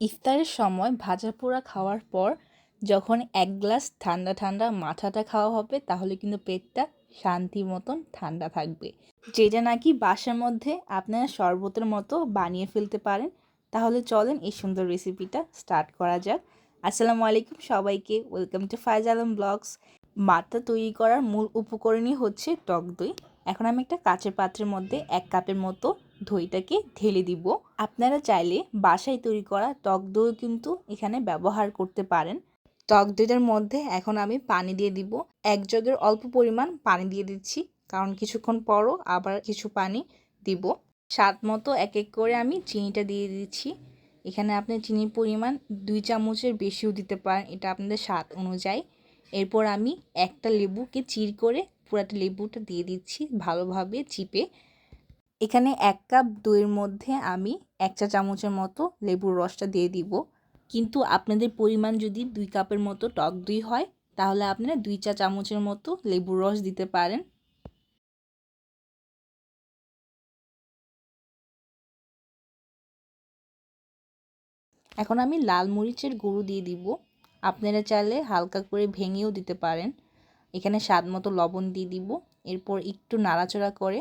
ইফতারের সময় ভাজা পোড়া খাওয়ার পর যখন এক গ্লাস ঠান্ডা ঠান্ডা মাঠাটা খাওয়া হবে তাহলে কিন্তু পেটটা শান্তি মতন ঠান্ডা থাকবে। যেটা নাকি বাসার মধ্যে আপনারা শরবতের মতো বানিয়ে ফেলতে পারেন। তাহলে চলেন এই সুন্দর রেসিপিটা স্টার্ট করা যাক। আসসালামু আলাইকুম সবাইকে, welcome to Fayez Alam blogs. মাঠটা তৈরি করার মূল উপকরণই হচ্ছে টক দই। এখন আমি একটা কাচের পাত্রের মধ্যে 1 কাপের মতো দইটাকে ঢেলে দিব। আপনারা চাইলে বাসায় তৈরি করা টক দই কিন্তু এখানে ব্যবহার করতে পারেন। টক দইটার মধ্যে এখন আমি পানি দিয়ে দিব। 1 জগের অল্প পরিমাণ পানি দিয়ে দিচ্ছি, কারণ কিছুক্ষণ পরও আবার কিছু পানি দিব। স্বাদ মতো এক এক করে আমি চিনিটা দিয়ে দিচ্ছি। এখানে আপনি চিনির পরিমাণ 2 চামচের বেশিও দিতে পারেন, এটা আপনাদের স্বাদ অনুযায়ী। এরপর আমি একটা লেবুকে চির করে পুরাটা লেবুটা দিয়ে দিচ্ছি ভালোভাবে চিপে। এখানে 1 কাপ দইয়ের মধ্যে আমি 1 চা চামচের মতো লেবুর রসটা দিয়ে দিব। কিন্তু আপনাদের পরিমাণ যদি 2 কাপের মতো টক দই হয় তাহলে আপনারা 2 চা চামচের মতো লেবুর রস দিতে পারেন। এখন আমি লাল মরিচের গুঁড়ো দিয়ে দিব। আপনারা চাইলে হালকা করে ভেঙেও দিতে পারেন। এখানে স্বাদ মতো লবণ দিয়ে দিব। এরপর একটু নাড়াচাড়া করে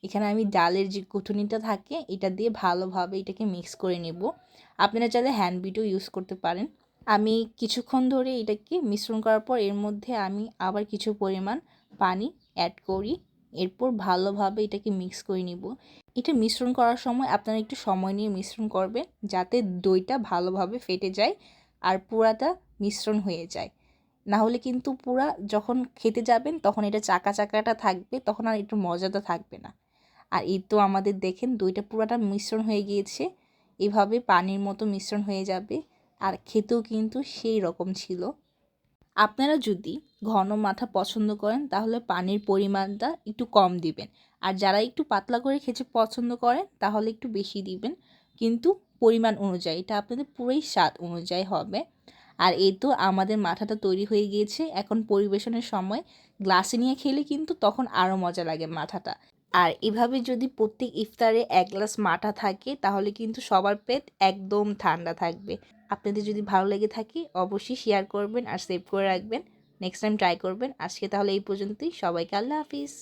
এখানে আমি ডালের যে কুটুনিটা থাকে এটা দিয়ে ভালোভাবে এটাকে মিক্স করে নেব। আপনারা চাইলে হ্যান্ড বিটও ইউজ করতে পারেন। আমি কিছুক্ষণ ধরে এটাকে মিশ্রণ করার পর এর মধ্যে আমি আবার কিছু পরিমাণ পানি অ্যাড করি। এরপর ভালোভাবে এটাকে মিক্স করে নিব। এটা মিশ্রণ করার সময় আপনারা একটু সময় নিয়ে মিশ্রণ করবেন, যাতে দইটা ভালোভাবে ফেটে যায় আর পুরাটা মিশ্রণ হয়ে যায়। না হলে কিন্তু পুরা যখন খেতে যাবেন তখন এটা চাকা চাকাটা থাকবে, তখন আর একটু মজাটা থাকবে না। আর এই তো আমাদের দেখেন দইটা পুরাটা মিশ্রণ হয়ে গিয়েছে। এভাবে পানির মতো মিশ্রণ হয়ে যাবে আর খেতেও কিন্তু সেই রকম ছিল। আপনারা যদি ঘন মাঠা পছন্দ করেন তাহলে পানির পরিমাণটা একটু কম দিবেন, আর যারা একটু পাতলা করে খেতে পছন্দ করেন তাহলে একটু বেশি দিবেন, কিন্তু পরিমাণ অনুযায়ী এটা আপনাদের পুরোই স্বাদ অনুযায়ী হবে। আর এই তো আমাদের মাঠাটা তৈরি হয়ে গিয়েছে। এখন পরিবেশনের সময় গ্লাসে নিয়ে খেলে কিন্তু তখন আরও মজা লাগে মাঠাটা। আর এভাবে যদি প্রত্যেক ইফতারে 1 গ্লাস মাঠা থাকে তাহলে কিন্তু সবার পেট একদম ঠান্ডা থাকবে। আপনাদের যদি ভালো লেগে থাকে অবশ্যই শেয়ার করবেন আর সেভ করে রাখবেন। নেক্সট টাইম ট্রাই করবেন। আজকে তাহলে এই পর্যন্তই। সবাইকে আল্লাহ হাফিজ।